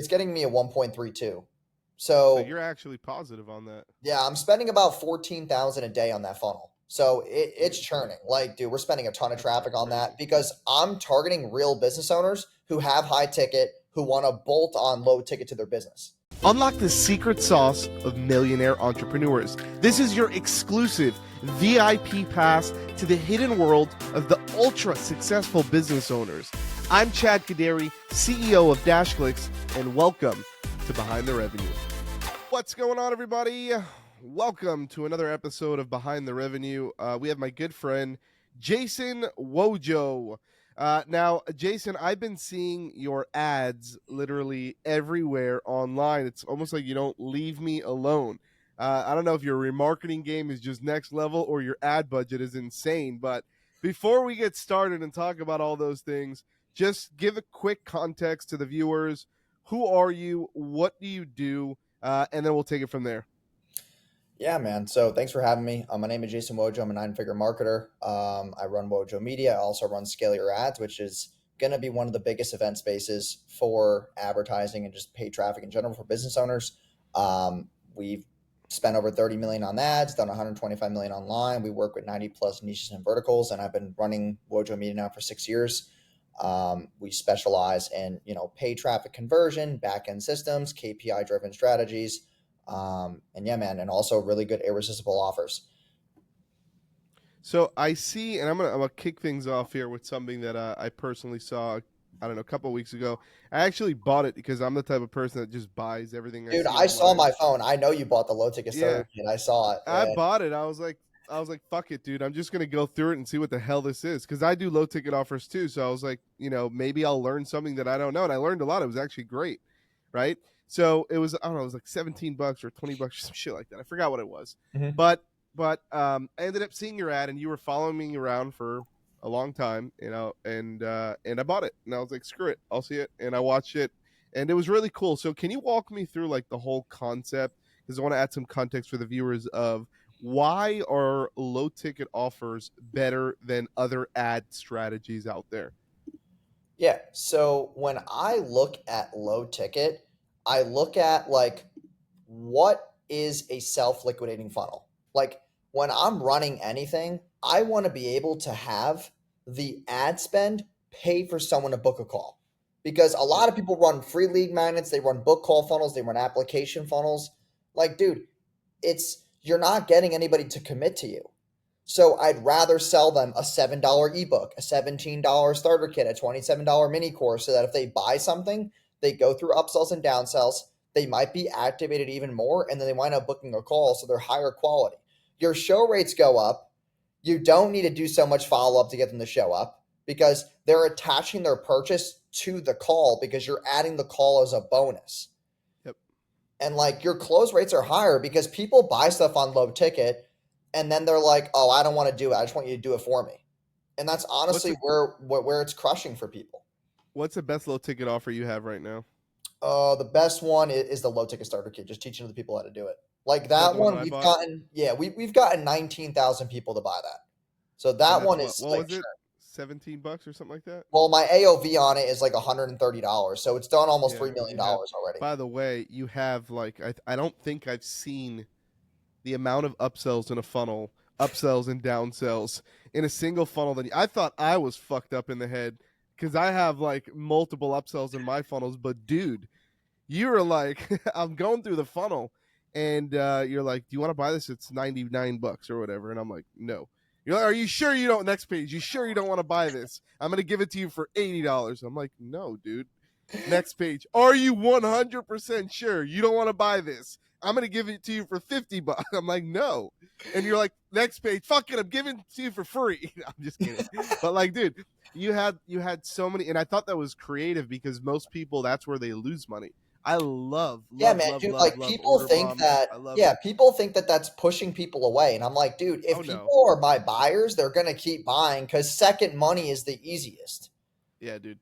it's getting me a 1.32. So So you're actually positive on that. yeah, I'm spending about 14,000 a day on that funnel. So it's Holy churning. shit. Like, dude, we're spending a ton of That's traffic on crazy. that because I'm targeting real business owners who have high ticket, who want to bolt on low ticket to their business. Unlock the secret sauce of millionaire entrepreneurs. This is your exclusive VIP pass to the hidden world of the ultra successful business owners. I'm Chad Kaderi, CEO of DashClicks, and welcome to Behind the Revenue. What's going on, everybody? Welcome to another episode of Behind the Revenue. We have my good friend, Jason Wojo. Now, Jason, I've been seeing your ads literally everywhere online. It's almost like you don't leave me alone. I don't know if your remarketing game is just next level or your ad budget is insane. But before we get started and talk about all those things, just give a quick context to the viewers. Who are you? What do you do? And then we'll take it from there. Yeah, man. So thanks for having me. My name is Jason Wojo. I'm a 9-figure marketer. I run Wojo Media. I also run Scale Your Ads, which is going to be one of the biggest event spaces for advertising and just paid traffic in general for business owners. We've spent over 30 million on ads, done 125 million online. We work with 90 plus niches and verticals, and I've been running Wojo Media now for 6 years. We specialize in, paid traffic conversion, back-end systems, KPI driven strategies. And yeah, man, and also really good irresistible offers. So I see, and I'm gonna kick things off here with something that I personally saw. I don't know, a couple of weeks ago. I actually bought it because I'm the type of person that just buys everything I Dude, see I saw online. my phone. I know you bought the low ticket Yeah, starter kit. I saw it. I And bought it. I was like, fuck it, dude. I'm just gonna go through it and see what the hell this is because I do low ticket offers too. So I was like, maybe I'll learn something that I don't know, and I learned a lot. It was actually great, right? So it was, I don't know, it was like $17 or $20 or some shit like that. I forgot what it was, Mhm. but I ended up seeing your ad, and you were following me around for a long time, and I bought it, and I was like, screw it, I'll see it, and I watched it, and it was really cool. So can you walk me through like the whole concept? Because I want to add some context for the viewers of why are low ticket offers better than other ad strategies out there? Yeah. So when I look at low ticket, I look at like what is a self-liquidating funnel? Like when I'm running anything, I want to be able to have the ad spend pay for someone to book a call. Because a Yep. lot of people run free lead magnets, they run book call funnels, they run application funnels. Like, dude, it's you're not getting anybody to commit to you. So I'd rather sell them a $7 ebook, a $17 starter kit, a $27 mini course so that if they buy something, they go through upsells and downsells, they might be activated even more, and then they wind up booking a call, so they're higher quality. Your show rates go up. You don't need to do so much follow up to get them to show up because they're attaching their purchase to the call because you're adding the call as a bonus. Yep. And like your close rates are higher because people buy stuff on low ticket and then they're like, "Oh, I don't want to do it. I just want you to do it for me." And that's What's honestly the where it's crushing for people. what's the best low ticket offer you have right now? The best one is the low ticket starter kit, just teaching the people how to do it. Like Is that that the one that one, I we've bought? gotten we've gotten 19,000 people to buy that. So And that that's one what is what like was it? $17 or something like that? well, my AOV on it is like $130, so it's done almost Yeah, $3 million you have. already. By the way, you have like I don't think I've seen the amount of upsells in a funnel, upsells and downsells in a single funnel. That I thought I was fucked up in the head because I have like multiple upsells in my funnels. But dude, you were like, I'm going through the funnel, and you're like, do you want to buy this? It's $99 or whatever, and I'm like, no. You're like, are you sure you don't? Next page, you sure you don't want to buy this? I'm gonna give it to you for $80. I'm like, no, dude. Next page, are you 100% sure you don't want to buy this? I'm gonna give it to you for $50. I'm like, no. And you're like, next page, fuck it, I'm giving it to you for free. I'm just kidding. But like, dude, you had so many, and I thought that was creative because most people that's where they lose money. I love, Yeah, love, man, love, dude, love, like love people order think bumps. that, I love yeah, it. people think that that's pushing people away. And I'm like, dude, if Oh no. people are my buyers, they're going to keep buying because second money is the easiest. Yeah, dude.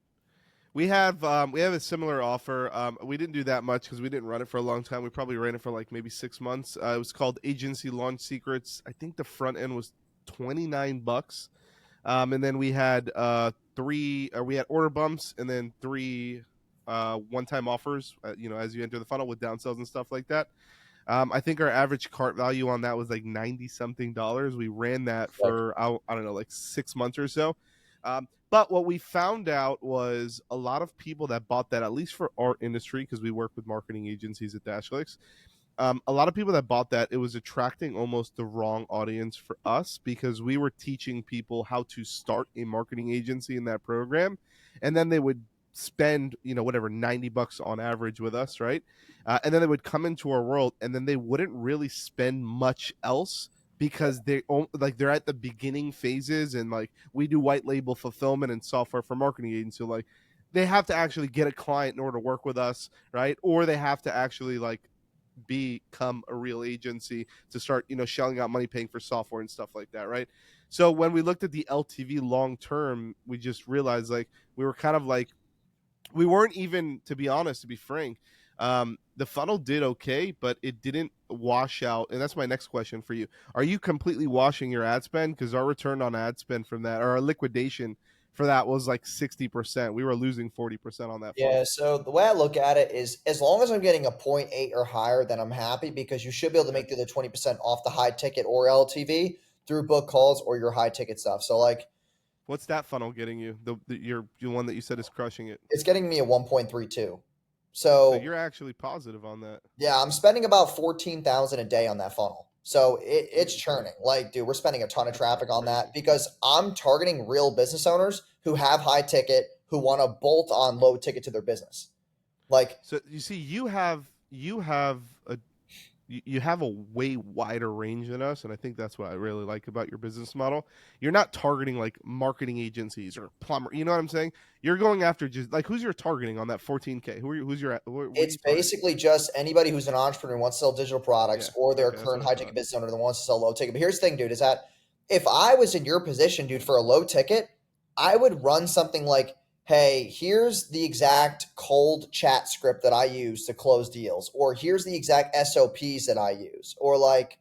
We have a similar offer. We didn't do that much because we didn't run it for a long time. We probably ran it for like maybe 6 months. It was called Agency Launch Secrets. I think the front end was $29. And then we had we had order bumps and then three one-time offers, as you enter the funnel with downsells and stuff like that. I think our average cart value on that was like 90 something dollars. We ran that Like, for, I don't know, like 6 months or so. But what we found out was a lot of people that bought that, at least for our industry, because we work with marketing agencies at Dashlix, a lot of people that bought that, it was attracting almost the wrong audience for us because we were teaching people how to start a marketing agency in that program, and then they would spend whatever $90 on average with us, right? And then they would come into our world, and then they wouldn't really spend much else because they're at the beginning phases, and like we do white label fulfillment and software for marketing agents, so like they have to actually get a client in order to work with us, right? Or they have to actually like become a real agency to start shelling out money, paying for software and stuff like that, right? So when we looked at the LTV long term, we just realized like we were kind of like, we weren't even, to be honest, to be frank, the funnel did okay, but it didn't wash out. And that's my next question for you: are you completely washing your ad spend? Because our return on ad spend from that, or our liquidation for that, was like 60%. We were losing 40% on that yeah, funnel. so the way I look at it is as long as I'm getting a point 0.8 or higher, then I'm happy because you should be able to Okay. make the other 20% off the high ticket or LTV through book calls or your high ticket stuff. So like What's that funnel getting you? The one that you said is crushing it. it's getting me a 1.32. So So you're actually positive on that. yeah, I'm spending about 14,000 a day on that funnel. So it's Ooh, churning. Like, dude, we're spending a ton of that's traffic on that crazy. because I'm targeting real business owners who have high ticket, who want to bolt on low ticket to their business. Like, So you see, you have a way wider range than us, and I think that's what I really like about your business model. You're not targeting like marketing agencies or plumber. You know what I'm saying? You're going after just like, who's your targeting on that 14K? What are it's you targeting? basically just anybody who's an entrepreneur who wants to sell digital products Yeah. or they're a Okay, that's current what I high ticket thought. business owner that wants to sell low ticket. But here's the thing, dude, is that if I was in your position, dude, for a low ticket, I would run something like, hey, here's the exact cold chat script that I use to close deals, or here's the exact SOPs that I use, or like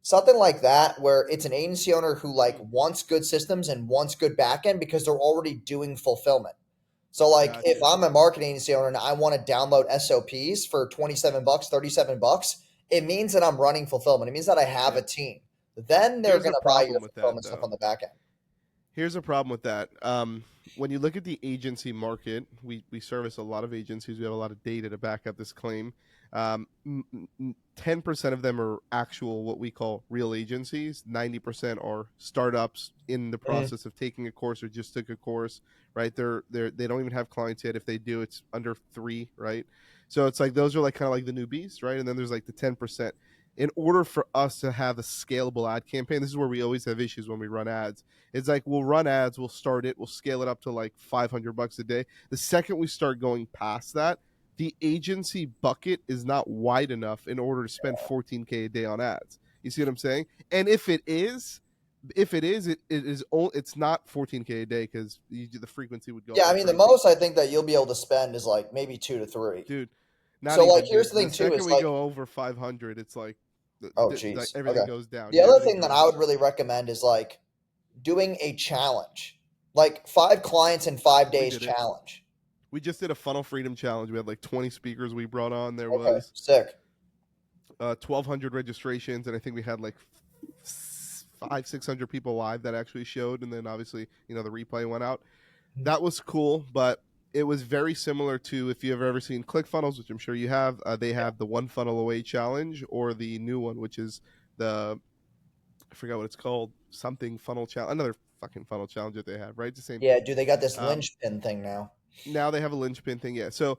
something like that, where it's an agency owner who like Hmm. wants good systems and wants good backend because they're already doing fulfillment. So like if Gotcha. I'm a marketing agency owner and I want to download SOPs for 27 bucks, 37 bucks, it means that I'm running fulfillment. It means that I have Yeah. a team. Then they're Here's going a to buy problem your with that, fulfillment stuff though. on the back end. Here's a problem with that. When you look at the agency market, we service a lot of agencies. We have a lot of data to back up this claim. 10% of them are actual, what we call real agencies. 90% are startups in the Mm. process of taking a course or just took a course, right? They don't even have clients yet. If they do, it's under three, right? So it's like those are like kind of like the newbies, right? And then there's like the 10%. In order for us to have a scalable ad campaign, this is where we always have issues when we run ads. It's like we'll run ads, we'll start it, we'll scale it up to like $500 a day. The second we start going past that, the agency bucket is not wide enough in order to spend 14K a day on ads. You see what I'm saying? And it's not 14K a day because the frequency would go Yeah, I like mean the crazy, most I think that you'll be able to spend is like maybe 2 to 3. dude. Not So like even, here's dude. the The thing too second is we like go over 500, it's like, oh like geez. everything Okay. goes down. The Yeah, other everything thing that I drops. would really recommend is like doing a challenge. Like 5 clients in 5 We days did it. challenge. We just did a funnel freedom challenge. We had like 20 speakers we brought on. There Okay, was sick. 1,200 registrations, and I think we had like 600 people live that actually showed. And then obviously, the replay went out. That was cool, but it was very similar to, if you've ever seen ClickFunnels, which I'm sure you have. They have the one funnel away challenge, or the new one, which is the, I forgot what it's called, something funnel challenge, another fucking funnel challenge that they have, right? It's the same Yeah, thing. dude, they got this Um, linchpin thing now. Now they have a linchpin thing. Yeah. So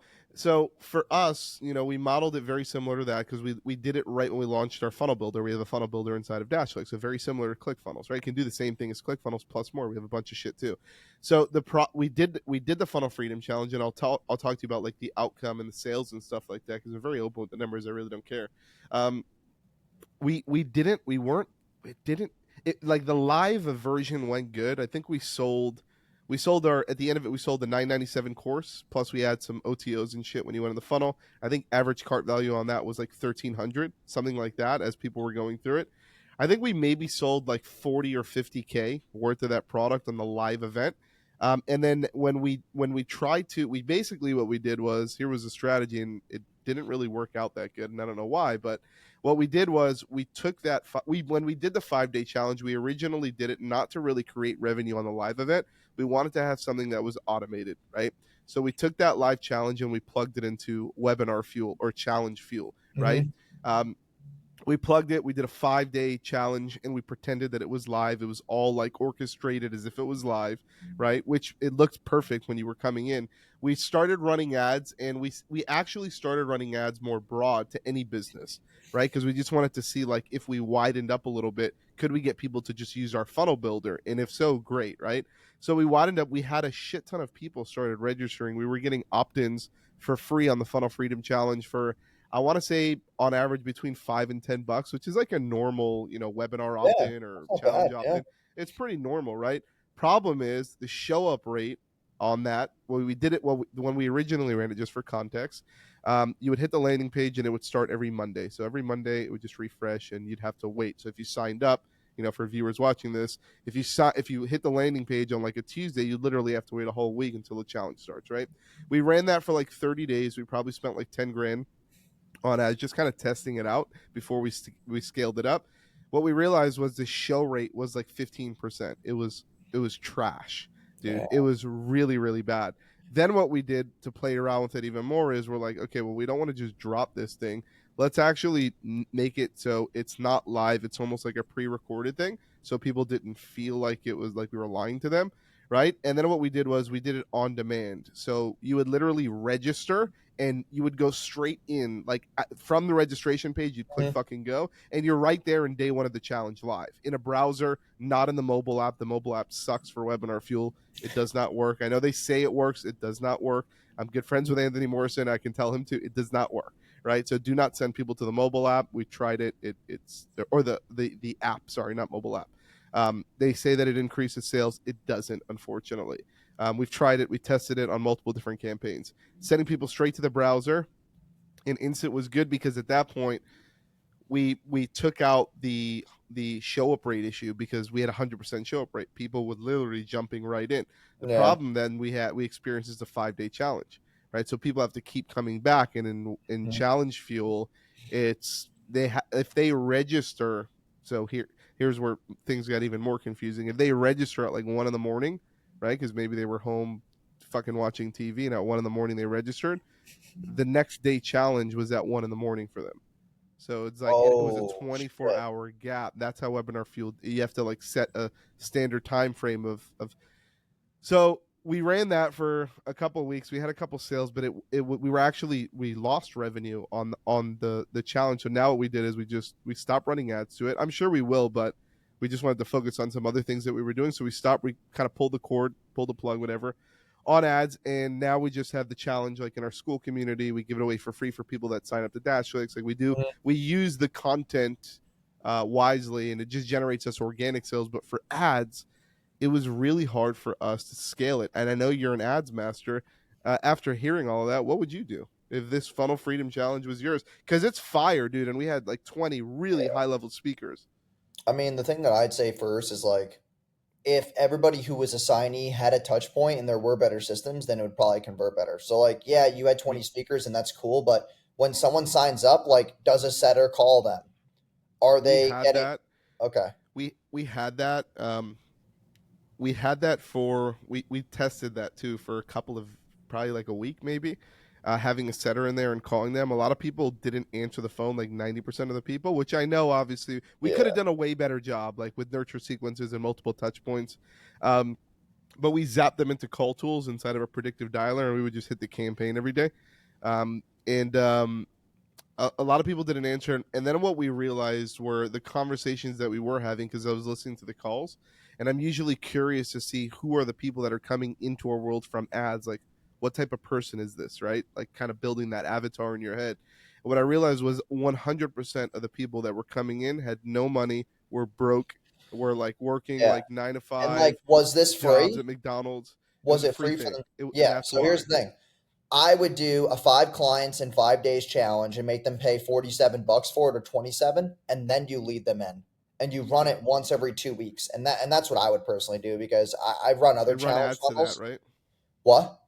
for us, we modeled it very similar to that because we did it right when we launched our funnel builder. We have a funnel builder inside of Dashlink, so very similar to ClickFunnels, right? You can do the same thing as ClickFunnels plus more. We have a bunch of shit too. So we did the funnel freedom challenge, and I'll talk to you about like the outcome and the sales and stuff like that because we're very open with the numbers. I really don't care. Um, we didn't we weren't it didn't it like the live version went good. I think we sold our, at the end of it, we sold the 997 course, plus we had some OTOs and shit when you went in the funnel. I think average cart value on that was like 1,300, something like that, as people were going through it. I think we maybe sold like 40 or 50K worth of that product on the live event. And then when we tried to, we basically, what we did was, here was a strategy, and it didn't really work out that good, and I don't know why. But what we did was, we took that we when we did the 5 day challenge, we originally did it not to really create revenue on the live event. We wanted to have something that was automated, right? So we took that live challenge and we plugged it into Webinar Fuel, or Challenge Fuel, right? Hmm. Um, we plugged it. We did a 5 day challenge, and we pretended that it was live. It was all like orchestrated as if it was live, right? Which, it looked perfect when you were coming in. We started running ads, and we actually started running ads more broad to any business, right? Because we just wanted to see, like, if we widened up a little bit, could we get people to just use our funnel builder? And if so, great, right? So we widened up. We had a shit ton of people started registering. We were getting opt-ins for free on the Funnel Freedom Challenge for, I want to say, on average between $5 and $10, which is like a normal, webinar Yeah, opt-in that's or not bad. challenge Yeah, opt-in. It's pretty normal, right? Problem is the show up rate on that. When we did it, when we originally ran it, just for context, you would hit the landing page and it would start every Monday. So every Monday it would just refresh, and you'd have to wait. So if you signed up, for viewers watching this, if you hit the landing page on like a Tuesday, you literally have to wait a whole week until the challenge starts, right? We ran that for like 30 days. We probably spent like 10 grand on ads, just kind of testing it out before we scaled it up. What we realized was the show rate was like 15%. It was trash, dude. yeah, It was really, really bad. Then what we did to play around with it even more is, we're like, okay, well, we don't want to just drop this thing. Let's actually make it so it's not live. It's almost like a pre-recorded thing, so people didn't feel like it was like we were lying to them, right? And then what we did was, we did it on demand. So you would literally register, and you would go straight in, like, from the registration page. You'd click mhm, fucking go, and you're right there in day one of the challenge, live in a browser, not in the mobile app. The mobile app sucks for Webinar Fuel. It does not work. I know they say it works. It does not work. I'm good friends with Anthony Morrison. I can tell him to. It does not work, right? So do not send people to the mobile app. We tried it. It's, or the app. Sorry, not mobile app. They say that it increases sales. It doesn't, unfortunately. We've tried it. We tested it on multiple different campaigns. Sending people straight to the browser in Instant was good, because at that point we took out the show up rate issue, because we had 100% show up rate. People would literally jumping right in. The yeah. problem then we experienced is the 5 day challenge, right? So people have to keep coming back, and in Mhm. Challenge Fuel, it's if they register. So here's where things got even more confusing. If they register at like 1 in the morning, right? Because maybe they were home fucking watching TV, and at 1 in the morning they registered. The next day challenge was at 1 in the morning for them. So it's like it was a Oh 24-hour gap. That's how Webinar Fuel. You have to like set a standard time frame of. So we ran that for a couple of weeks. We had a couple sales, but we lost revenue on the challenge. So now what we did is we stopped running ads to it. I'm sure we will, but we just wanted to focus on some other things that we were doing. So we stopped. We kind of pulled the cord, pulled the plug, whatever, on ads, and now we just have the challenge, like in our school community. We give it away for free for people that sign up to Dashlix. Like shit. we use the content wisely, and it just generates us organic sales. But for ads, it was really hard for us to scale it. And I know you're an ads master. After hearing all of that, what would you do if this Funnel Freedom Challenge was yours? Because it's fire, dude. And we had like 20 really high level speakers. I mean, the thing that I'd say first is like, if everybody who was a signee had a touch point and there were better systems, then it would probably convert better. So like, yeah, you had 20 We speakers and that's cool, but when someone signs up, like, does a setter call them? Are we they had getting that. okay? We had that. We had that for we tested that too for a couple of, probably like a week maybe, having a setter in there and calling them. A lot of people didn't answer the phone, like 90% of the people, which I know obviously we could Yeah. have done a way better job, like with nurture sequences and multiple touch points. um, but we zapped them into call tools inside of a predictive dialer, and we would just hit the campaign every day. And a lot of people didn't answer. And then what we realized were the conversations that we were having, because I was listening to the calls, and I'm usually curious to see who are the people that are coming into our world from ads. Like, what type of person is this, right? Like, kind of building that avatar in your head. And what I realized was 100% of the people that were coming in had no money, were broke, were like working Yeah. like nine to And like, five was this jobs free? at McDonald's. It Was was a it free free for thing, them? and Yeah. that's So here's why. the thing. I would do a 5 clients in 5 days challenge and make them pay $47 for it, or 27, and then you lead them in. and you run it once every 2 weeks. And that's what I would personally do because I've run other And run challenge ads to that, funnels. right? What?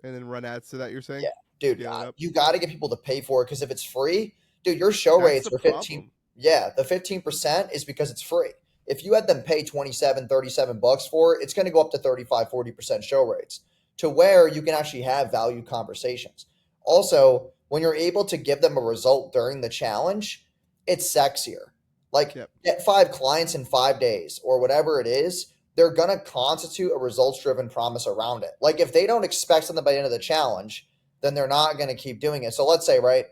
And then run ads to that, you're Yeah, saying? dude, Scale it up. you got to get people to pay for it because if it's free, dude, your show That's rates the are 15. problem. Yeah, the 15% is because it's free. If you had them pay 27, $37 for it, it's going to go up to 35, 40% show rates to where you can actually have value conversations. Also, when you're able to give them a result during the challenge, it's sexier. Like, Yep. get 5 clients in 5 days or whatever it is, they're going to constitute a results driven promise around it. Like, if they don't expect something by the end of the challenge, then they're not going to keep doing it. So let's say, right,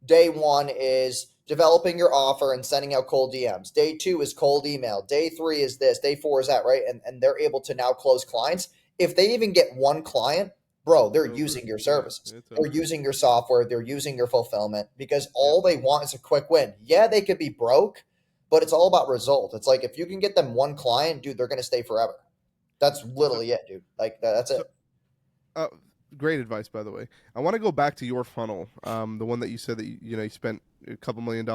day one is developing your offer and sending out cold DMs. Day two is cold email. Day three is this. Day four is that, right? And they're able to now close clients. If they even get one client, bro, It's they're over. using your Yeah, services. it's They're over. using your software. They're using your fulfillment because Yep. all they want is a quick win. Yeah, they could be broke, but it's all about results. It's like if you can get them one client, dude, they're going to stay forever. That's So, literally it, dude. Like that's so it. Uh, great advice, by the way. I want to go back to your funnel, the one that you said that you spent a couple $1 million,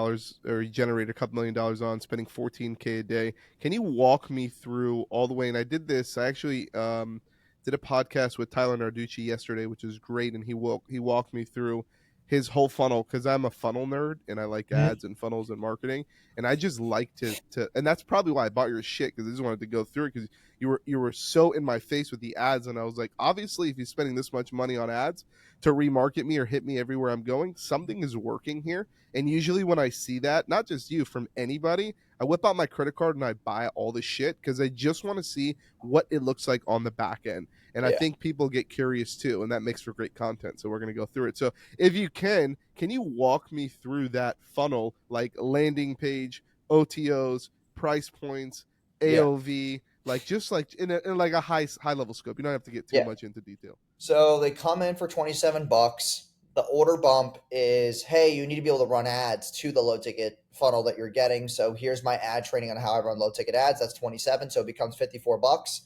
or you generated a couple $1 million on, spending 14K a day. Can you walk me through all the way? And I did this. I actually did a podcast with Tyler Narducci yesterday, which is great, and he walked me through his whole funnel because I'm a funnel nerd and I like Mhm. ads and funnels and marketing, and I just like to and that's probably why I bought your shit because I just wanted to go through it because you were so in my face with the ads, and I was like, obviously, if he's spending this much money on ads to remarket me or hit me everywhere I'm going, something is working here. And usually, when I see that, not just you, from anybody, I whip out my credit card and I buy all the shit because I just want to see what it looks like on the back end. And I Yeah. think people get curious too, and that makes for great content. So we're going to go through it. So if you can you walk me through that funnel, like landing page, OTOs, price points, Yeah. AOV, like just like in like a high level scope. You don't have to get too Yeah. much into detail. So they come in for 27 bucks. The order bump is, hey, you need to be able to run ads to the low ticket funnel that you're getting. So here's my ad training on how I run low ticket ads. That's 27, so it becomes 54 bucks.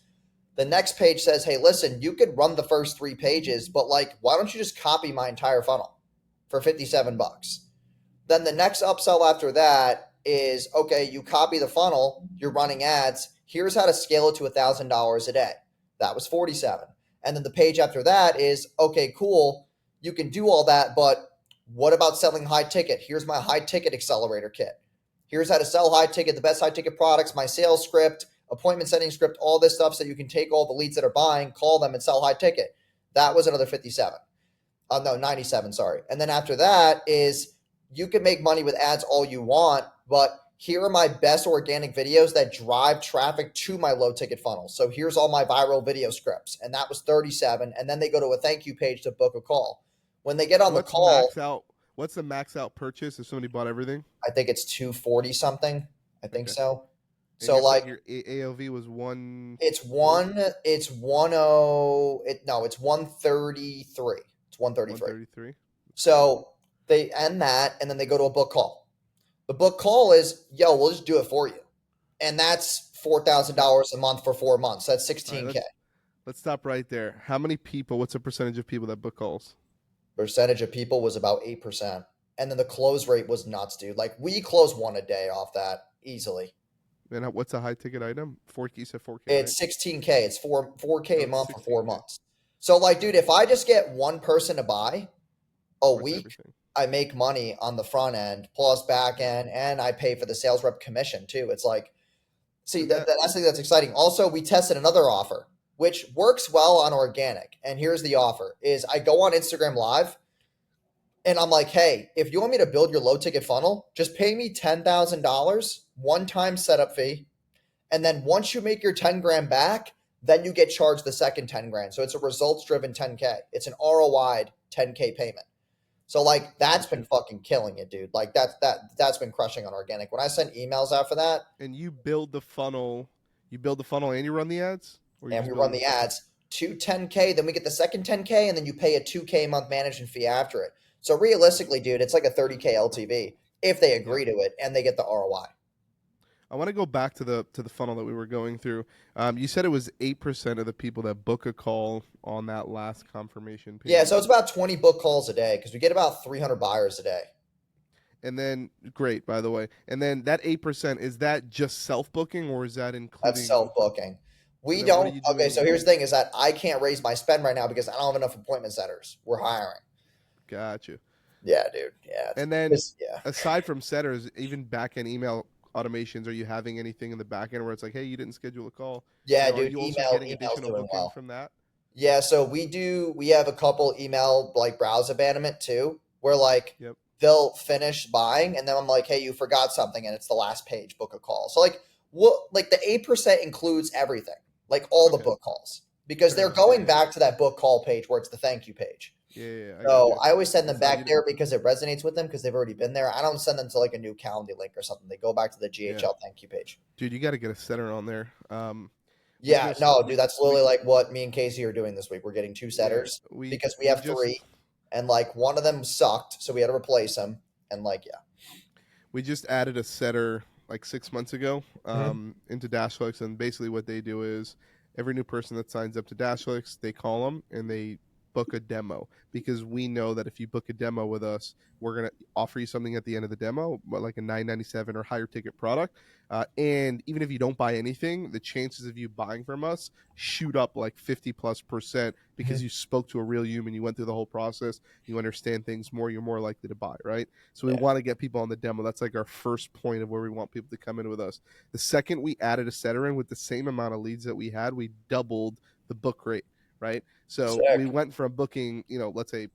The next page says, hey, listen, you could run the first 3 pages, but like, why don't you just copy my entire funnel for 57 bucks? Then the next upsell after that is, okay, you copy the funnel, you're running ads. Here's how to scale it to $1,000 a day. That was 47. And then the page after that is, okay, cool, you can do all that, but what about selling high ticket? Here's my high ticket accelerator kit. Here's how to sell high ticket, the best high ticket products, my sales script, appointment setting script, all this stuff so you can take all the leads that are buying, call them, and sell high ticket. That was another 57. No, 97, sorry. And then after that is you can make money with ads all you want, but here are my best organic videos that drive traffic to my low ticket funnel. So here's all my viral video scripts. And that was 37. And then they go to a thank you page to book a call. When they get on the What's call, max out? What's the max out purchase if somebody bought everything? I think it's 240 something. I think Okay. so. And So you're saying like your AOV was it's 140, one, it's 10, no, it's 133. It's 133. 133. Let's see. So they end that and then they go to a book call. The book call is, yo, we'll just do it for you. And that's So, $4,000 a month for 4 months. That's all right, 16K. let's stop right there. How many people? What's the percentage of people that book calls? Percentage of people was about 8%. And then the close rate was nuts, dude. Like we close one a day off that easily. And what's a high ticket item? 4K. You said 4K, right? It's 16K. It's 4K Oh, a it's month for four 16K. months. So like, All dude, right, if I just get one person to buy a it's worth week, everything. I make money on the front end plus back Yep. end, and I pay for the sales rep commission too. It's like, see, And that that's the thing that's exciting. Also, we tested another offer, which works well on organic. And here's the offer: is I go on Instagram Live, and I'm like, hey, if you want me to build your low ticket funnel, just pay me $10,000 one time setup fee, and then once you make your 10 grand back, then you get charged the second 10 grand. So it's a results driven 10K. It's an ROI 10K payment. So like that's been gotcha. fucking killing it, dude. Like that's been crushing on organic. When I send emails out for that, And you build the funnel. You build the funnel and you run the ads, or you and we just run building the the funnel? ads to 10K, then we get the second 10K, and then you pay a 2K a month management fee after it. So realistically, dude, it's like a 30K LTV if they Yep. agree to it and they get the ROI. I want to go back to the funnel that we were going through. You said it was 8% of the people that book a call on that last confirmation Yeah, so page. it's about 20 book calls a day because we get about 300 buyers a day. And then great, by the way. And then that 8%, is that just self booking or is that That's including? self-booking. So We then what are don't. you Okay, so doing? here's the thing: is that I can't raise my spend right now because I don't have enough appointment setters. We're hiring. Got you. Yeah, dude. Yeah, And then yeah, aside from setters, even back end email automations, are you having anything in the back end where it's like, hey, you didn't schedule a call? yeah, Are dude. you also Email, getting email's additional doing booking well. from that? Yeah, so we do. We have a couple email like browse abandonment too, where like Yep. they'll finish buying, and then I'm like, hey, you forgot something, and it's the last page. Book a call. So like, what? Like the 8% includes everything, like all the Okay. book calls, because Fair they're enough. Yeah, going yeah. back to that book call page where it's the thank you page. Yeah, yeah, yeah, I got So you. I always send them It's not back you. there because it resonates with them because they've already been there. I don't send them to like a new Calendly link or something. They go back to the Yeah, GHL thank you page. dude, you got to get a setter on there. We Yeah, just no, dude, that's literally like what me and Casey are doing this week. We're getting two yeah setters we because we we have just three, and like one of them sucked, so we had to replace him. And like, yeah. we just added a setter like 6 months ago Mhm. into Dashflix, and basically what they do is every new person that signs up to Dashflix, they call them and they book a demo, because we know that if you book a demo with us, we're gonna offer you something at the end of the demo, like a 997 or higher ticket product. And even if you don't buy anything, the chances of you buying from us shoot up like 50+% because Mhm. you spoke to a real human, you went through the whole process, you understand things more, you're more likely to buy, right? So we Yeah, want to get people on the demo. That's like our first point of where we want people to come in with us. The second we added a setter in with the same amount of leads that we had, we doubled the book rate, right? So we sick. went from booking, let's say,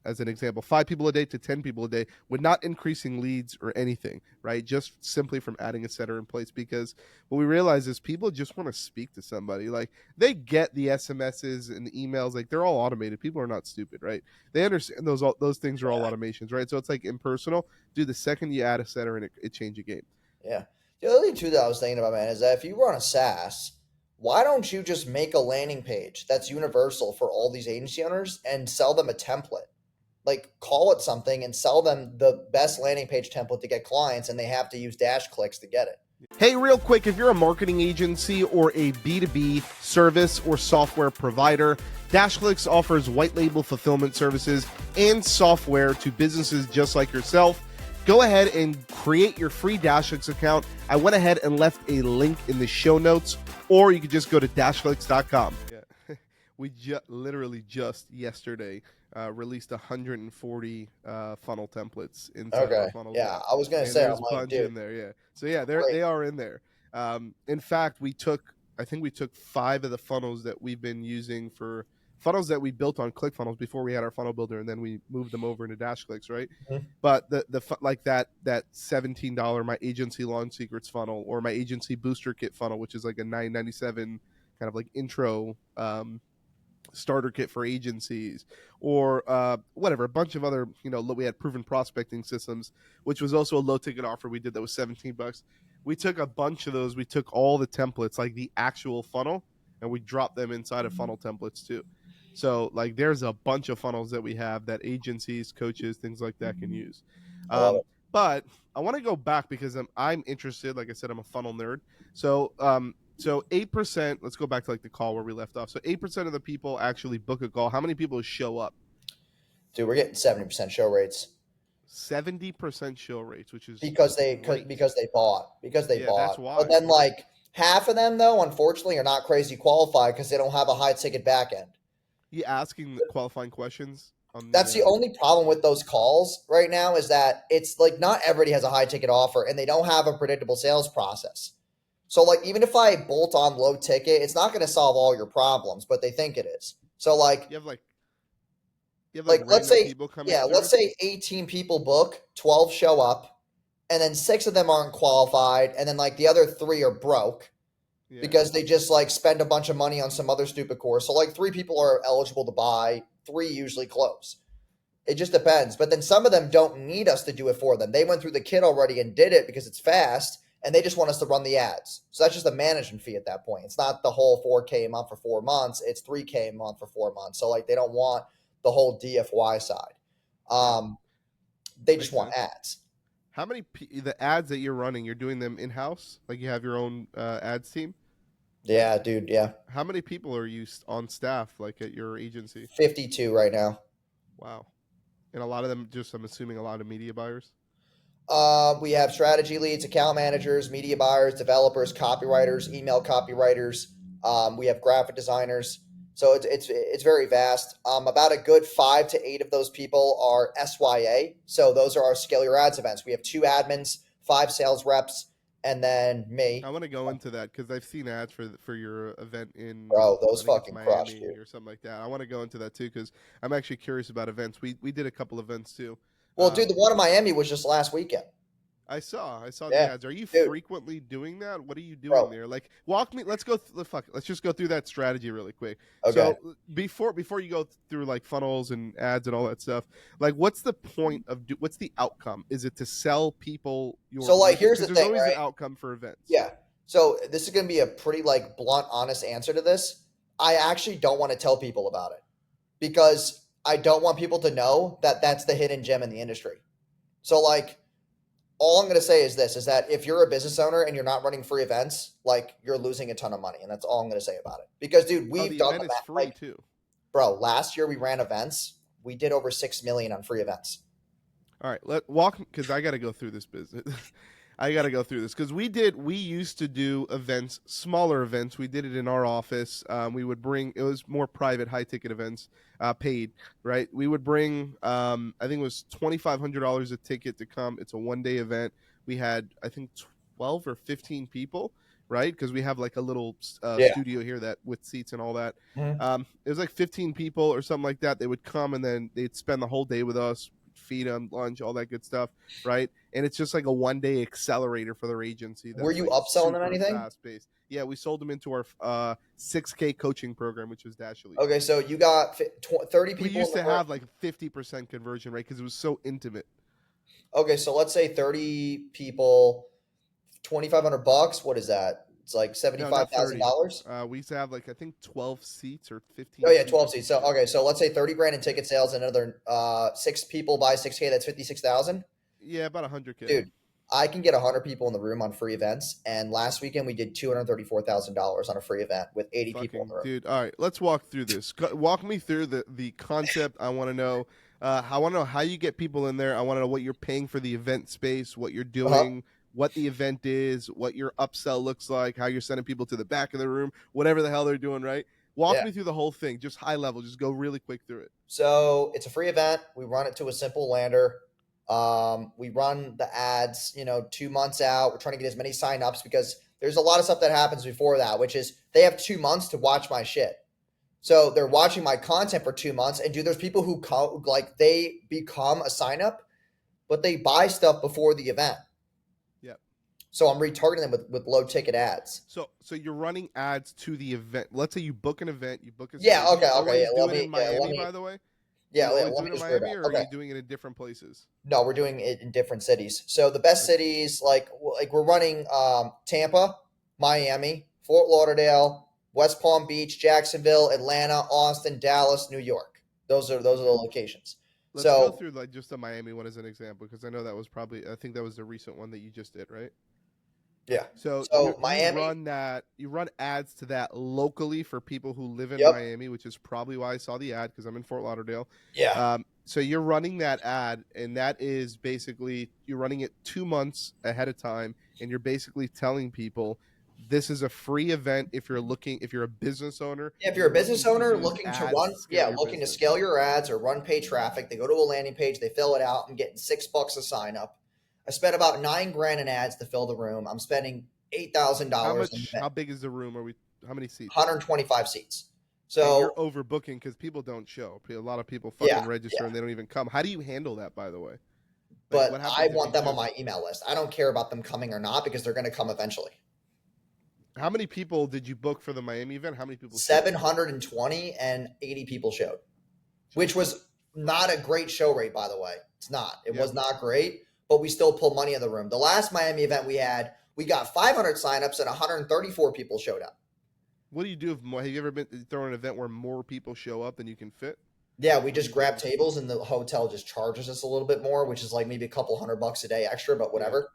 as an example, 5 people a day to 10 people a day with not increasing leads or anything, right? Just simply from adding a setter in place. Because what we realize is people just want to speak to somebody. Like, they get the SMSs and the emails, like they're all automated. People are not stupid, right? They understand those things are all Yeah, automations, right? So it's like impersonal. Dude, the second you add a setter in, it changes your game. yeah. The other thing too that I was thinking about, man, is that if you run a SaaS, why don't you just make a landing page that's universal for all these agency owners and sell them a template? Like call it something and sell them the best landing page template to get clients, and they have to use dash clicks to get it. Hey, real quick, if you're a marketing agency or a B2B service or software provider, Dashclicks offers white label fulfillment services and software to businesses just like yourself. Go ahead and create your free Dashclicks account. I went ahead and left a link in the show notes, or you could just go to dashclicks.com. Yeah. We literally just yesterday released 140 funnel templates inside of Okay. our funnels Yeah. app, I was gonna and say, there's I'm a like, bunch dude, in there. Yeah, so yeah, they great. are in there. In fact, I think we took 5 of the funnels that we've been using for funnels that we built on ClickFunnels before we had our funnel builder, and then we moved them over into DashClicks, right? Mhm. But like that $17 my agency launch secrets funnel, or my agency booster kit funnel, which is like a 997 kind of like intro starter kit for agencies, or whatever, a bunch of other, we had proven prospecting systems, which was also a low ticket offer we did that was $17. We took a bunch of those, we took all the templates, like the actual funnel, and we dropped them inside of funnel templates too. So like there's a bunch of funnels that we have that agencies, coaches, things like that can use. I love um, it. but I want to go back because I'm interested. Like I said, I'm a funnel nerd. So 8%, let's go back to like the call where we left off. So 8% of the people actually book a call. How many people show up? Dude, we're getting 70% show rates 70% show rates, which is because great. they Yeah, that's bought. But why. then like half of them though, unfortunately, are not crazy qualified because they don't have a high ticket back end. You asking the qualifying questions on the That's the only problem with those calls right now is that it's like not everybody has a high ticket offer and they don't have a predictable sales process. So like even if I bolt on low ticket, it's not going to solve all your problems, but they think it is. So you have like let's random say people coming yeah, let's through. say 18 people book, 12 show up, and then 6 of them aren't qualified and then like the other 3 are broke Yeah. because they just like spend a bunch of money on some other stupid course. So like 3 people are eligible to buy, 3 usually close. It just depends. But then some of them don't need us to do it for them. They went through the kit already and did it because it's fast, and they just want us to run the ads. So that's just a management fee at that point. It's not the whole 4K a month for 4 months. It's 3K a month for 4 months. So like they don't want the whole DFY side. Yeah, They just makes want sense. ads. How many the ads that you're running, you're doing them in house? Like you have your own ads team? Yeah, dude. Yeah, How many people are you on staff, like at your agency? 52 right now. Wow. And a lot of them, just I'm assuming, a lot of media buyers. We have strategy leads, account managers, media buyers, developers, copywriters, email copywriters. We have graphic designers. So it's very vast. About a good 5 to 8 of those people are SYA. So those are our Scale Your Ads events. We have 2 admins, 5 sales reps, and then I me. want to go into that because I've seen ads for your event in, Bro, I those think it's fucking crush, Miami dude. or something like that. I want to go into that too because I'm actually curious about events. We did a couple events too. Well, dude, Um, the one in Miami was just last weekend. I saw the Yeah, ads. Are you dude, frequently doing that? What are you doing bro. there? Like, walk me. Let's go. Fuck. Let's just go through that strategy really quick. Okay. So before you go through like funnels and ads and all that stuff, like, what's the point of what's the outcome? Is it to sell people So, your like, here's because the there's thing, always an right? outcome for events. Yeah. So this is going to be a pretty like blunt, honest answer to this. I actually don't want to tell people about it because I don't want people to know that that's the hidden gem in the industry. So like all I'm going to say is this is that if you're a business owner and you're not running free events, like you're losing a ton of money and that's all I'm going to say about it. Because dude, Oh, we've the done event the is math. free Like too. bro, last year we ran events. We did over 6 million on free events. All right, let walk because I got to go through this business. I got to go through this because we used to do events, smaller events. We did it in our office. We would bring it was more private, high ticket events, paid. Right, we would bring. I think it was $2,500 a ticket to come. It's a 1 day event. We had I think 12 or 15 people. Right, because we have like a little Yeah. studio here that with seats and all that. Mhm. It was like 15 people or something like that. They would come and then they'd spend the whole day with us, feed them lunch, all that good stuff, right? And it's just like a 1 day accelerator for their agency Were that's you like upselling them super anything? fast paced. Yeah, we sold them into our 6K coaching program, which was Dash Elite. Okay, so you got 30 We people in used the to room. have like 50% conversion rate because it was so intimate. Okay, so let's say 30 people, 2,500 bucks. What is that? It's like No, $75,000. not 30. Oh We used to have like I think 12 seats or 15 yeah, seats or 12 some seats. So shit. okay, so let's say 30 grand in ticket sales and another 6 people buy 6K, that's 56,000. Yeah, about 100K. Dude, I can get 100 people in the room on free events and last weekend we did $234,000 on a free event with 80 people in the Fucking room. dude. All right, let's walk through this. Walk me through the concept. I want to know. I want to know how you get people in there. I want to know what you're paying for the event space, what you're Uh-huh. doing, what the event is, what your upsell looks like, how you're sending people to the back of the room, whatever the hell they're doing. Right. Walk Yeah. me through the whole thing, just high level. Just go really quick through it. So it's a free event. We run it to a simple lander. We run the ads, 2 months out. We're trying to get as many signups because there's a lot of stuff that happens before that, which is they have 2 months to watch my shit. So they're watching my content for 2 months. And dude, there's people who like they become a sign up, but they buy stuff before the event. Yep. So I'm retargeting them with low ticket ads. So you're running ads to the event. Let's say you book an event, you book a Yeah. space. Do you Okay. Yeah. always do it in Miami, by the way? Do you always Let do me it in just read Miami, about. or are Okay. you doing it in different places? No, we're doing it in different cities. So the best Okay. cities, like we're running Tampa, Miami, Fort Lauderdale, West Palm Beach, Jacksonville, Atlanta, Austin, Dallas, New York. Those are the locations. Let's go So through like just the Miami one as an example because I know that was probably I think that was the recent one that you just did, right? yeah. So So you Miami, run that you run ads to that locally for people who live in yep, Miami, which is probably why I saw the ad because I'm in Fort Lauderdale. yeah. So you're running that ad, and that is basically you're running it 2 months ahead of time, and you're basically telling people this is a free event if you're a business owner If and you're a you're business looking to owner use looking to ads run, to scale yeah, your looking to business. scale your ads or run paid traffic, they go to a landing page, they fill it out, I'm getting $6 a sign up. I spent about 9 grand in ads to fill the room. I'm spending How $8,000 in much? How big is the room? Are we? How many seats? 125 seats. And you're So overbooking because people don't show. A lot of people yeah, fucking register yeah. and they don't even come. How do you handle that, by the way? Like, But what I happens if want you them on just? my email list. I don't care about them coming or not because they're going to come eventually. How many people did you book for the Miami event? How many people showed? 720 and 80 people showed, which Jesus. was not a great show rate, by the way. It's not. It Yep. was not great, but we still pulled money in the room. The last Miami event we had, we got 500 signups and 134 people showed up. What do you do if more? Have you ever been thrown an event where more people show up than you can fit? Yeah, we What do just you grab do? tables and the hotel just charges us a little bit more, which is like maybe a couple $100 a day extra, but Yeah. whatever.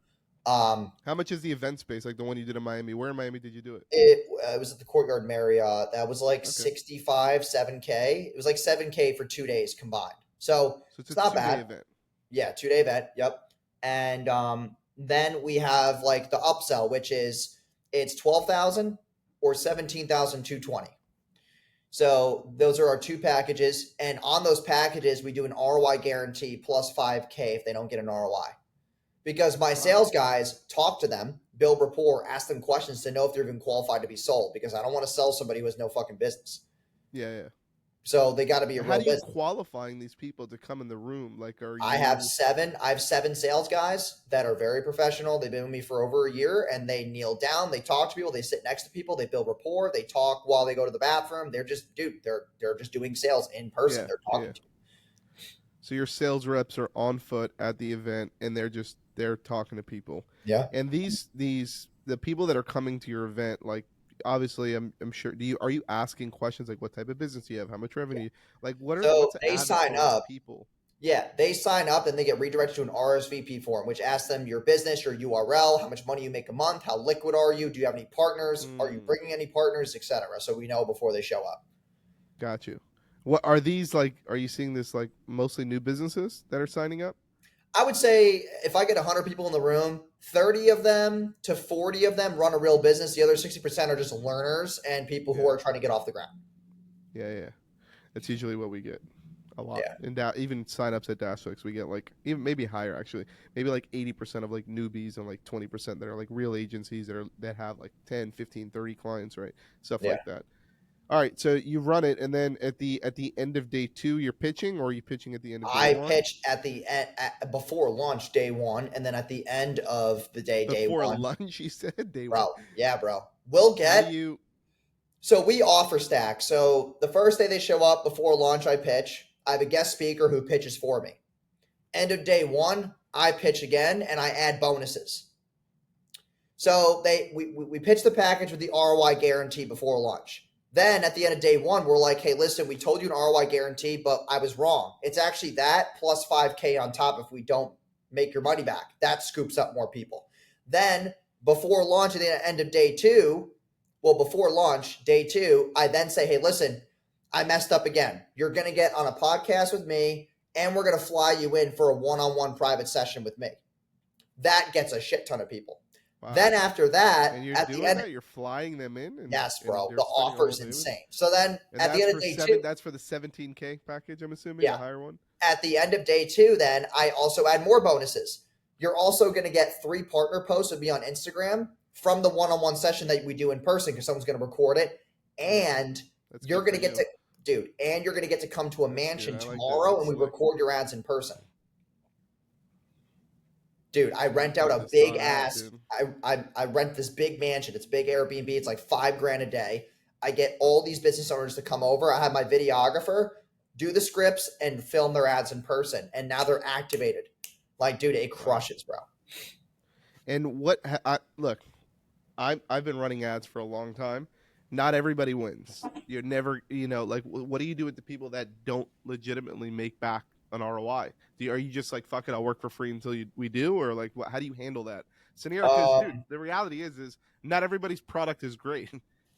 Um, How much is the event space? Like the one you did in Miami? Where in Miami did you do it? it was at the Courtyard Marriott. That was like Okay. 65, 7K. It was like 7K for 2 days combined. So So it's it's a not 2 day bad. event. Yeah, 2 day event. Yep. And then we have like the upsell, which is it's 12,000 or 17,220. So those are our two packages. And on those packages, we do an ROI guarantee plus 5K if they don't get an ROI. Because my Wow. sales guys talk to them, build rapport, ask them questions to know if they're even qualified to be sold. Because I don't want to sell somebody who has no fucking business. Yeah, yeah. So they got to be a How real do you business. qualifying these people to come in the room? Like, are I have you? seven. I have seven sales guys that are very professional. They've been with me for over a year, and they kneel down. They talk to people. They sit next to people. They build rapport. They talk while they go to the bathroom. They're just, dude. They're just doing sales in person. Yeah, They're yeah. talking to you. So your sales reps are on foot at the event, and they're talking to people. Yeah. And these the people that are coming to your event, like obviously, I'm sure. Are you asking questions like what type of business do you have, how much Yeah. revenue? Like So what's the they sign avatar of the up. people? Yeah, they sign up and they get redirected to an RSVP form, which asks them your business, your URL, how much money you make a month, how liquid are you, do you have any partners, are you Mm, bringing any partners, etc. So we know before they show up. got you. What are these like? Are you seeing this like mostly new businesses that are signing up? I would say if I get 100 people in the room, 30 of them to 40 of them run a real business. The other 60% are just learners and people who Yeah, are trying to get off the ground. yeah, yeah. That's usually what we get a lot. Yeah. And even signups at Dashfix, we get like even maybe higher actually, maybe like 80% of like newbies and like 20% that are like real agencies that have like 10, 15, 30 clients, right? Stuff Yeah. like that. All right, so you run it, and then at the end of day two, you're pitching, or are you pitching at the end of day I one? pitch at the end, before launch day one, and then at the end of the day Before one, lunch, you said day one. bro. Yeah, bro. We'll How do get you? So we offer stack. So the first day they show up before launch, I pitch. I have a guest speaker who pitches for me. End of day one, I pitch again and I add bonuses. So we pitch the package with the ROI guarantee before launch. Then at the end of day one, we're like, hey, listen, we told you an ROI guarantee, but I was wrong. It's actually that plus 5K on top if we don't make your money back. That scoops up more people. Then before launch at the end of day two, well, before launch, day two, I then say, hey, listen, I messed up again. You're going to get on a podcast with me, and we're going to fly you in for a one on one private session with me. That gets a shit ton of people. Wow. Then after that, And you're at the doing end, that? You're flying them in, yes, and bro, they're the spending a offer whole is day with. insane. So then And at the that's end of for day two, That's for the 17K package. I'm assuming yeah, the higher one. at the end of day two, then I also add more bonuses. You're also going to get 3 partner posts with me on Instagram from the one on one session that we do in person because someone's going to record it. Yeah, And that's you're good going for to get you. to, dude, and you're going to get to come to a That's good. mansion I like that. tomorrow and That's we like, record your ads in person. Dude, I I'm rent out writing a this big down out, ass. dude. I rent this big mansion. It's big Airbnb. It's like $5,000 a day. I get all these business owners to come over. I have my videographer do the scripts and film their ads in person, and now they're activated. Like, dude, it Wow. crushes, bro. And look, I've been running ads for a long time. Not everybody wins. You're never, like what do you do with the people that don't legitimately make back an ROI? Are you just like fuck it, I'll work for free until we do, or like how do you handle that scenario? Because dude, Um, the reality is not everybody's product is great.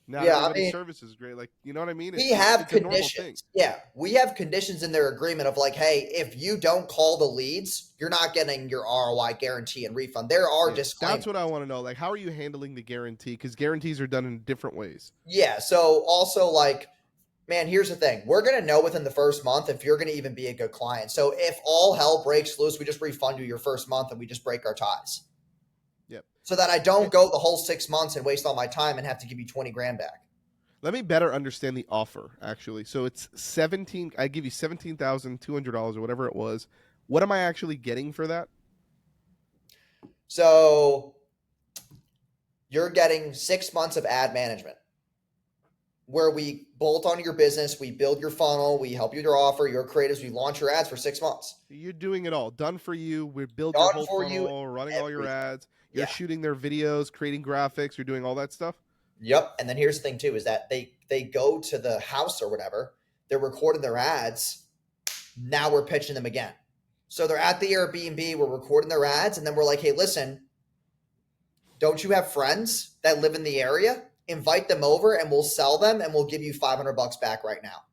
Not yeah, I everybody's mean, service is great. Like you know what I mean? we have It's a normal thing. conditions. Yeah, we have conditions in their agreement of like, hey, if you don't call the leads, you're not getting your ROI guarantee and refund. There are Yeah, that's disclaimers. what I want to know. Like, how are you handling the guarantee? Because guarantees are done in different ways. Yeah, so also like, man, here's the thing. We're going to know within the first month if you're going to even be a good client. So if all hell breaks loose, we just refund you your first month and we just break our ties. Yep. So that I don't go the whole 6 months and waste all my time and have to give you 20 grand back. Let me better understand the offer, actually. So it's 17, I give you $17,200 or whatever it was. What am I actually getting for that? So you're getting 6 months of ad management where we bolt onto your business, we build your funnel, we help you with your offer, your creatives, we launch your ads for 6 months. You're doing it all. Done for you. We build your Done whole for you, funnel, running all your everything. ads. You're Yeah. shooting their videos, creating graphics. You're doing all that stuff. Yep. And then here's the thing too, is that they go to the house or whatever, they're recording their ads. Now we're pitching them again. So they're at the Airbnb, we're recording their ads, and then we're like, hey, listen, don't you have friends that live in the area? Invite them over and we'll sell them and we'll give you $500 back right now.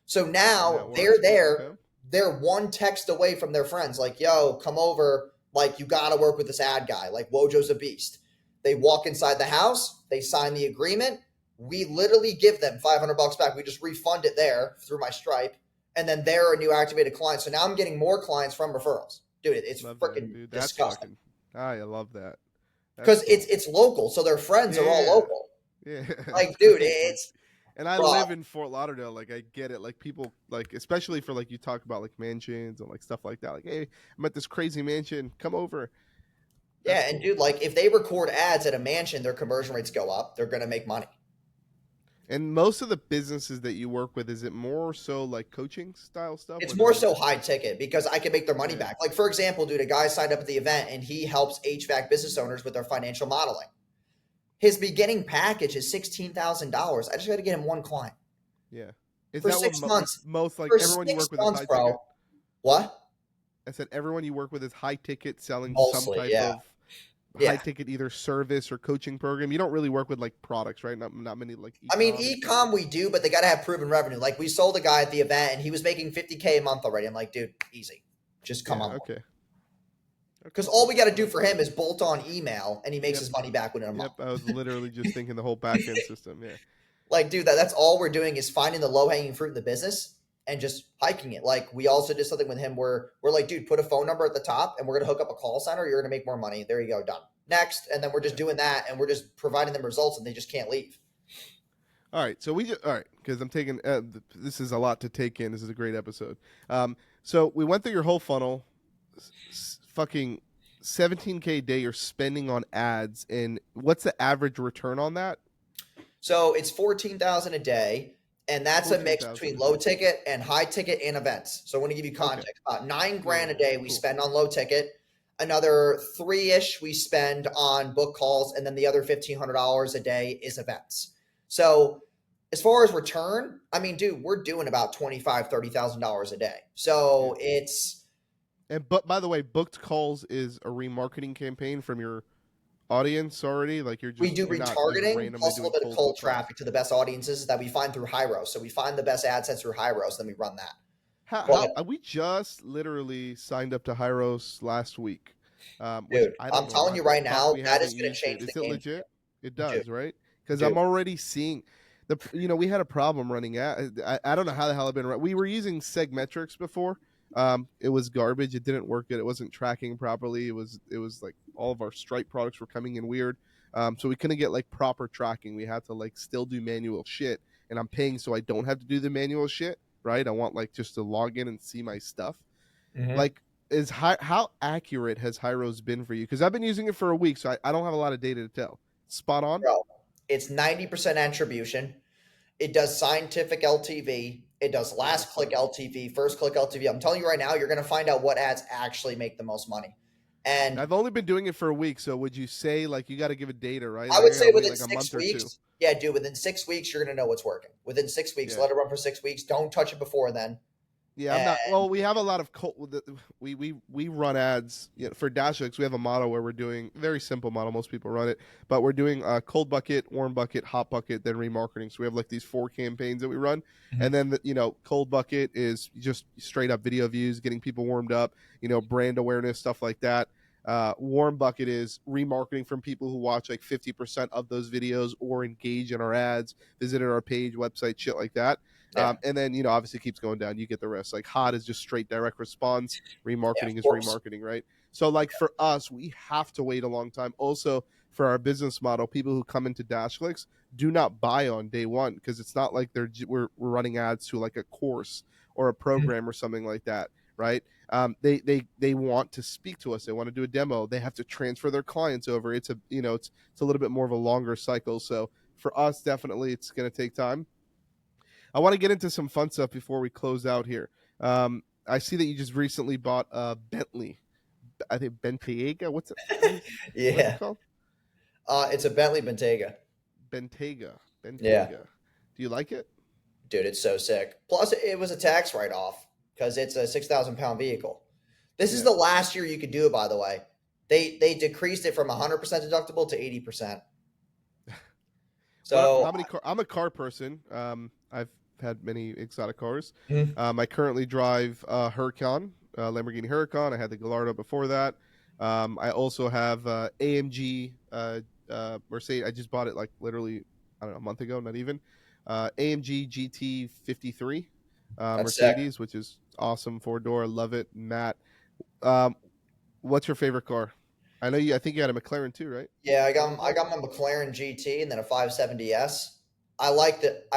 So And now that they're works. there. Okay. They're one text away from their friends, like, yo, come over. Like, you got to work with this ad guy. Like, Wojo's a beast. They walk inside the house, they sign the agreement. We literally give them $500 back. We just refund it there through my Stripe, and then they're a new activated client. So now I'm getting more clients from referrals. Dude, it's Love that, freaking dude. That's disgusting fucking. I love that. That's because cool. it's local, so their friends are all Yeah, local. yeah, Like, dude, great, dude. it's And I bro. live in Fort Lauderdale. Like, I get it. Like, people, like, especially for like you talk about like mansions and like stuff like that. Like, hey, I'm at this crazy mansion. Come over. That's Yeah, and cool. dude, like if they record ads at a mansion, their conversion rates go up. They're gonna make money. And most of the businesses that you work with, is it more so like coaching style stuff, It's or they're more like, so high ticket because I can make their money yeah, back. Like, for example, dude, a guy signed up at the event and he helps HVAC business owners with their financial modeling. His beginning package is $16,000. I just got to get him one client yeah? Is for that what 6 months. most like For everyone you six work with is months, high bro. ticket? What? I said everyone you work with is high ticket, selling some Mostly, type yeah, of high yeah. ticket either service or coaching program. You don't really work with like products, right? Not many like I mean, e-com and stuff. e-com we do, but they got to have proven revenue. Like, we sold a guy at the event and he was making 50K a month already. I'm like, dude, easy, just come Yeah. on. Okay. Because Okay. all we got to I do like for that. him is bolt on email and he makes Yep. his money back within a month. Yep. I was literally just thinking the whole back end system. Yeah. Like, dude, that's all we're doing is finding the low hanging fruit in the business and just hiking it. Like, we also did something with him where we're like, dude, put a phone number at the top and we're going to hook up a call center. You're going to make more money. There you go. Done. Next. And then we're just Yeah. doing that and we're just providing them results and they just can't leave. All right. So all right, because I'm taking this is a lot to take in. This is a great episode. So we went through your whole funnel, fucking 17K a day you're spending on ads, and what's the average return on that? So it's 14,000 a day. And that's a mix 14,000 between a low day. ticket and high ticket and events. So I want to give you Okay. context. About 9 grand a Yeah. day we Cool. spend on low ticket. Another three ish we spend on book calls, and then the other $1,500 a day is events. So as far as return, I mean, dude, we're doing about $25,000-$30,000 a day. Yeah. So it's And but by the way, booked calls is a remarketing campaign from your audience already. Like we do you're not just retargeting randomly plus a doing little bit of cold cold book calls. traffic to the best audiences that we find through HighRoast. So we find the best ad sets through HighRoast, then we run that. How But we just literally signed up to Hyros last week, which dude, I I'm don't know telling why you the right fuck now, we that is haven't going to used it. change the Is it game for legit? It you, dude. does, right? Because Dude, I'm already seeing we had a problem running I don't know how the hell I've been we were using Segmetrics before. It was garbage. It didn't work. It wasn't tracking properly. It was like all of our Stripe products were coming in weird. So we couldn't get like proper tracking. We had to like still do manual shit, and I'm paying so I don't have to do the manual shit, right? I want like just to log in and see my stuff. hmm Like, how accurate has Hyros been for you? Because I've been using it for a week, so I don't have a lot of data to tell. Spot on. bro, it's 90% attribution. It does scientific LTV. It does Yeah, last that's click nice. LTV, first click LTV. I'm telling you right now, you're going to find out what ads actually make the most money. And I've only been doing it for a week, so would you say like you got to give it data, right? I Like I would gotta say wait within like a six month or two. weeks, yeah, dude, within 6 weeks, you're going to know what's working. Within 6 weeks, Yeah. let it run for 6 weeks. Don't touch it before then. Yeah, I'm And not. Well, we have a lot of we run ads for Dashix. We have a model where we're doing very simple model. Most people run it, but we're doing cold bucket, warm bucket, hot bucket, then remarketing. So we have like these 4 campaigns that we run, and Mhm. then cold bucket is just straight up video views, getting people warmed up, brand awareness, stuff like that. Warm bucket is remarketing from people who watch like 50% of those videos or engage in our ads, visited our page, website, shit like that. Yeah, And then obviously keeps going down. You get the rest. Like hot is just straight direct response. yeah, of Remarketing is course. remarketing, right? So like for us, we have to wait a long time. Also for our business model, people who come into Dashlicks do not buy on day one because it's not like we're running ads to like a course or a Mhm. program or something like that, right? They want to speak to us. They want to do a demo. They have to transfer their clients over. It's a little bit more of a longer cycle. So for us, definitely, it's going to take time. I want to get into some fun stuff before we close out here. I see that you just recently bought a Bentley. I think Bentayga. What's it Yeah. called? It's a Bentley Bentayga. Bentayga. Yeah. Bentayga. Do you like it? Dude, it's so sick. Plus, it was a tax write off because it's a 6,000 pound vehicle. This is Yeah. the last year you could do it, by the way. They decreased it from 100% deductible to 80%. Well, So, how many car? I'm a car person. I've had many exotic cars. mhm. I currently drive Huracan, Lamborghini Huracan. I had the Gallardo before that. I also have AMG Mercedes. I just bought it like literally, I don't know, a month ago, not even. AMG GT 53 That's sick. Mercedes, which is awesome, four door. Love it. Matt, um, what's your favorite car? I know you. I think you had a McLaren too, right? Yeah, I got I AMG. got my McLaren GT and then a 570S. I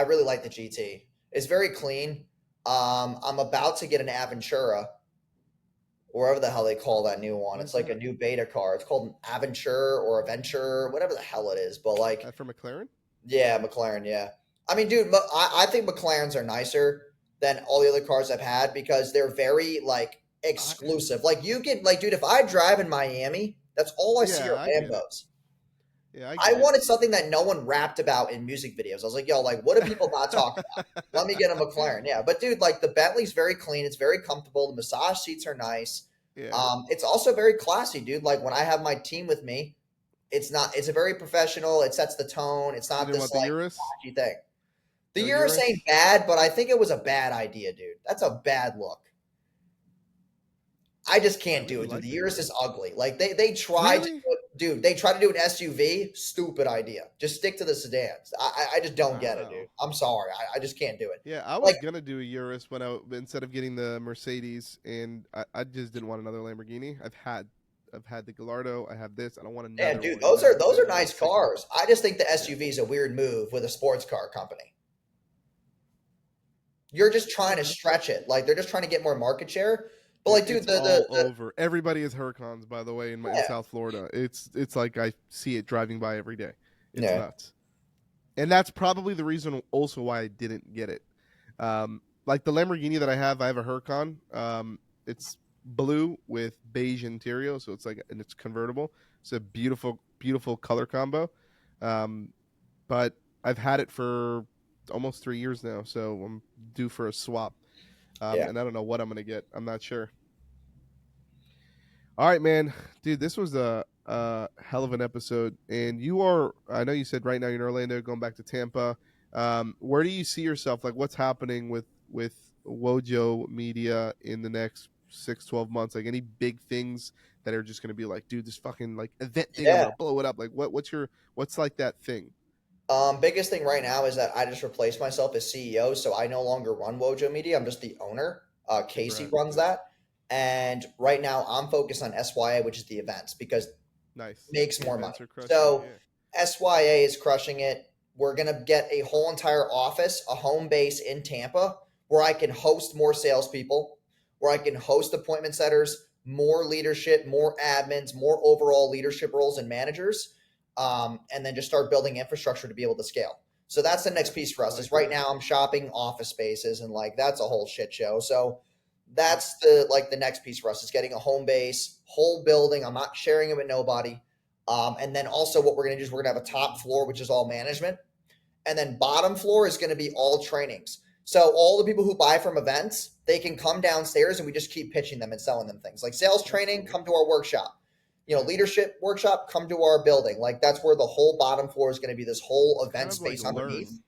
really like the GT. It's very clean. I'm about to get an Aventura, wherever the hell they call that new one. What It's is like a that? new beta car. It's called an Aventure or Adventure, whatever the hell it is. But like, For McLaren? yeah, McLaren. Yeah, I mean, dude, I think McLarens are nicer than all the other cars I've had because they're very like I, exclusive. Like you can like, dude, if I drive in Miami, that's all I see yeah, are I get it. Lambos. Yeah, I I get it. wanted something that no one rapped about in music videos. I was like, yo, like, what do people not talk about? Let me get a McLaren. Yeah. But dude, like the Bentley's very clean. It's very comfortable. The massage seats are nice. Yeah. It's also very classy, dude. Like when I have my team with me, it's a very professional. It sets the tone. It's You not didn't this want the like Urus? flashy thing. The No Urus ain't Urus? bad, but I think it was a bad idea, dude. That's a bad look. I just I can't do really it, dude. like The the Urus is Urus. ugly. Like they tried to Really? do it, dude. They tried to do an SUV. Stupid idea. Just stick to the sedans. I just don't get it, dude. Wow. I'm sorry. I just can't do it. Yeah, I Like was gonna do a Urus when I instead of getting the Mercedes, and I just didn't want another Lamborghini. I've had the Gallardo. I have this. I don't want damn, another dude, one. You know, those are another nice sickener. cars. I just think the Yeah, SUV is a weird move with a sports car company. You're just trying to yeah. stretch it. Like they're just trying to get more market share. But like, dude, It's all over. Everybody is Huracans, by the way, in yeah, South Florida. It's like I see it driving by every day. It's yeah, nuts, and that's probably the reason also why I didn't get it. Like the Lamborghini that I have a Huracan. It's blue with beige interior, so it's like and it's convertible. It's a beautiful, beautiful color combo. Um, but I've had it for almost 3 years now, so I'm due for a swap. yeah, And I don't know what I'm gonna get. I'm not sure. All right, man, dude, this was a hell of an episode. And you are, I know you said right now you're in Orlando, going back to Tampa. Where do you see yourself? Like, what's happening with Wojo Media in the next 6, 12 months? Like, any big things that are just going to be like, dude, this fucking like event thing, I'm yeah. gonna blow it up. Like, what's like that thing? Biggest thing right now is that I just replaced myself as CEO, so I no longer run Wojo Media. I'm just the owner. Casey Congrats, runs dude. that, and right now I'm focused on SYA, which is the events, because it Nice. makes The more money. events are crushing it. So Yeah. SYA is crushing it. We're gonna get a whole entire office, a home base in Tampa, where I can host more salespeople, where I can host appointment setters, more leadership, more admins, more overall leadership roles and managers, and then just start building infrastructure to be able to scale. So that's the next Yeah. piece for I us. Is like right that. now I'm shopping office spaces and like that's a whole shit show. So Yep. that's the next piece for us is getting a home base, whole building. I'm not sharing it with nobody. And then also what we're gonna do is we're gonna have a top floor, which is all management, and then bottom floor is gonna be all trainings. So all the people who buy from events, they can come downstairs and we just keep pitching them and selling them things. Like sales That's training, cool. come to our workshop. Yeah. Leadership workshop, come to our building. Like that's where the whole bottom floor is going to be this whole It's event kind of like space underneath. learn.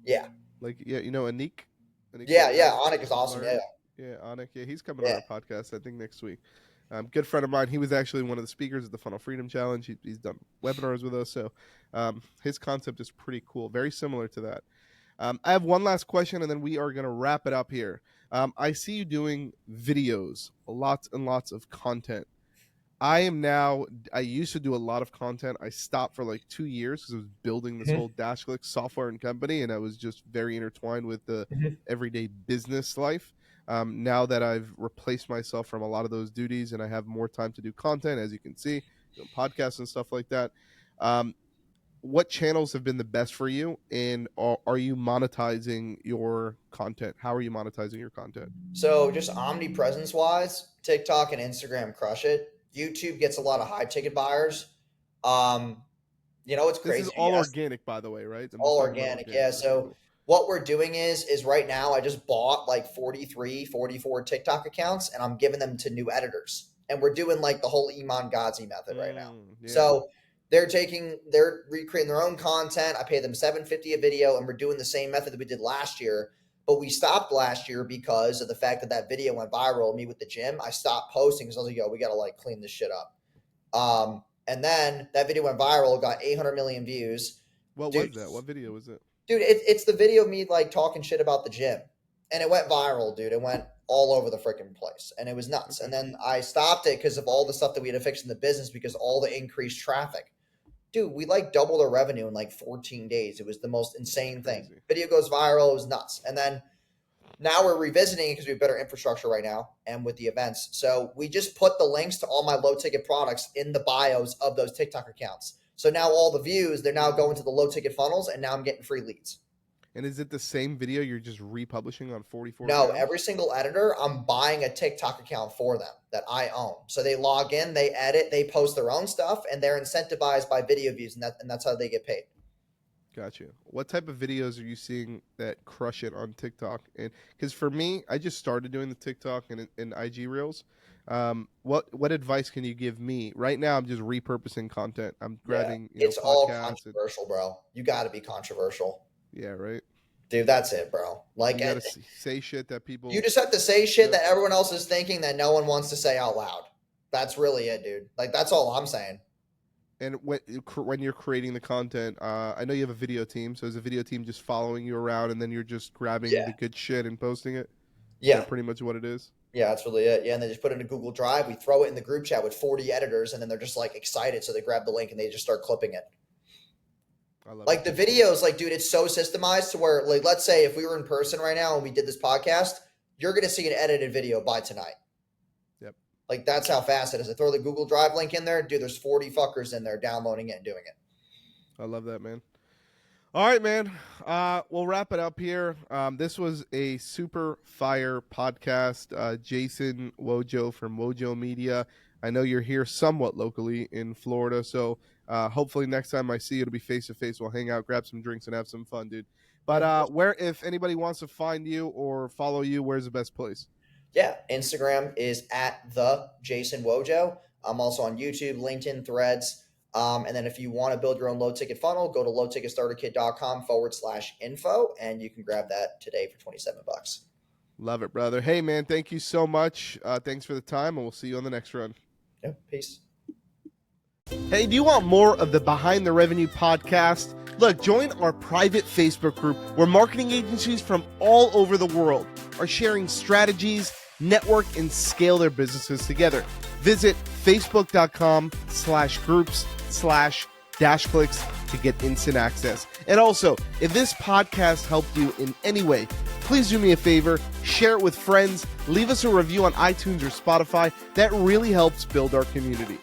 Yeah. Like, yeah, you know, Anik Yeah. Yeah. Sultani, Onic is awesome. Yeah. learn. Yeah, Anik. Yeah, he's coming on Yeah. our podcast, I think, next week. Good friend of mine. He was actually one of the speakers at the Funnel Freedom Challenge. He's done webinars with us, so his concept is pretty cool. Very similar to that. I have one last question, and then we are going to wrap it up here. I see you doing videos, lots and lots of content. I am now. I used to do a lot of content. I stopped for like 2 years because I was building this Mhm, whole DashClick software and company, and I was just very intertwined with the mhm. everyday business life. Now that I've replaced myself from a lot of those duties, and I have more time to do content, as you can see, doing podcasts and stuff like that. Um, what channels have been the best for you, and are you monetizing your content? How are you monetizing your content? So just omnipresence wise, TikTok and Instagram crush it. YouTube gets a lot of high ticket buyers. Um, it's This is crazy you all asked. organic, by the way, right? I'm just All talking about organic, yeah. organic. Okay, So cool. what we're doing is right now I just bought like 43, 44 TikTok accounts and I'm giving them to new editors. And we're doing like the whole Iman Ghazi method right now. Yeah. So they're recreating their own content. I pay them 750 a video and we're doing the same method that we did last year. But we stopped last year because of the fact that video went viral. Me with the gym, I stopped posting because I was like, yo, we got to like clean this shit up. And then that video went viral, got 800 million views. What Dude, was that? What video was it? dude, it's the video of me like talking shit about the gym, and it went viral, dude. It went all over the freaking place, and it was nuts. Okay. And then I stopped it because of all the stuff that we had to fix in the business because all the increased traffic. Dude, we like doubled our revenue in like 14 days. It was the most insane thing. Crazy. Video goes viral, it was nuts. And then now we're revisiting it because we have better infrastructure right now and with the events. So we just put the links to all my low ticket products in the bios of those TikTok accounts. So now all the views, they're now going to the low ticket funnels, and now I'm getting free leads. And is it the same video you're just republishing on 44 No, accounts? every single editor, I'm buying a TikTok account for them that I own. So they log in, they edit, they post their own stuff, and they're incentivized by video views, and that's how they get paid. Gotcha. What type of videos are you seeing that crush it on TikTok? And because for me, I just started doing the TikTok and IG Reels. What advice can you give me? Right now, I'm just repurposing content. I'm grabbing it's all podcasts. bro. You got to be controversial. Yeah, right. Dude, that's it, bro. Like, you gotta say shit that people. You just have to say shit that everyone else is thinking that no one wants to say out loud. That's really it, dude. Like, that's all I'm saying. And when you're creating the content, I know you have a video team. So is a video team just following you around, and then you're just grabbing the good shit and posting it? Yeah, is that pretty much what it is. Yeah, that's really it. Yeah, and they just put it in a Google Drive. We throw it in the group chat with 40 editors, and then they're just like excited, so they grab the link and they just start clipping it. I love like it. The videos, like, dude, it's so systemized to where, like, let's say if we were in person right now and we did this podcast, you're gonna see an edited video by tonight. Yep. Like, that's how fast it is. I throw the Google Drive link in there, dude. There's 40 fuckers in there downloading it and doing it. I love that, man. All right, man. We'll wrap it up here. This was a super fire podcast. Jason Wojo from Wojo Media. I know you're here somewhat locally in Florida, so hopefully next time I see you, it'll be face to face. We'll hang out, grab some drinks, and have some fun, dude. But where, if anybody wants to find you or follow you, where's the best place? Yeah, Instagram is at the Jason Wojo. I'm also on YouTube, LinkedIn, Threads. And then if you want to build your own low ticket funnel, go to lowticketstarterkit.com/info, and you can grab that today for $27. Love it, brother. Hey, man, thank you so much. Thanks for the time, and we'll see you on the next run. Yeah, peace. Hey, do you want more of the Behind the Revenue podcast? Look, join our private Facebook group where marketing agencies from all over the world are sharing strategies, network, and scale their businesses together. Visit facebook.com/groups/-clicks to get instant access. And also, if this podcast helped you in any way, please do me a favor, share it with friends, leave us a review on iTunes or Spotify. That really helps build our community.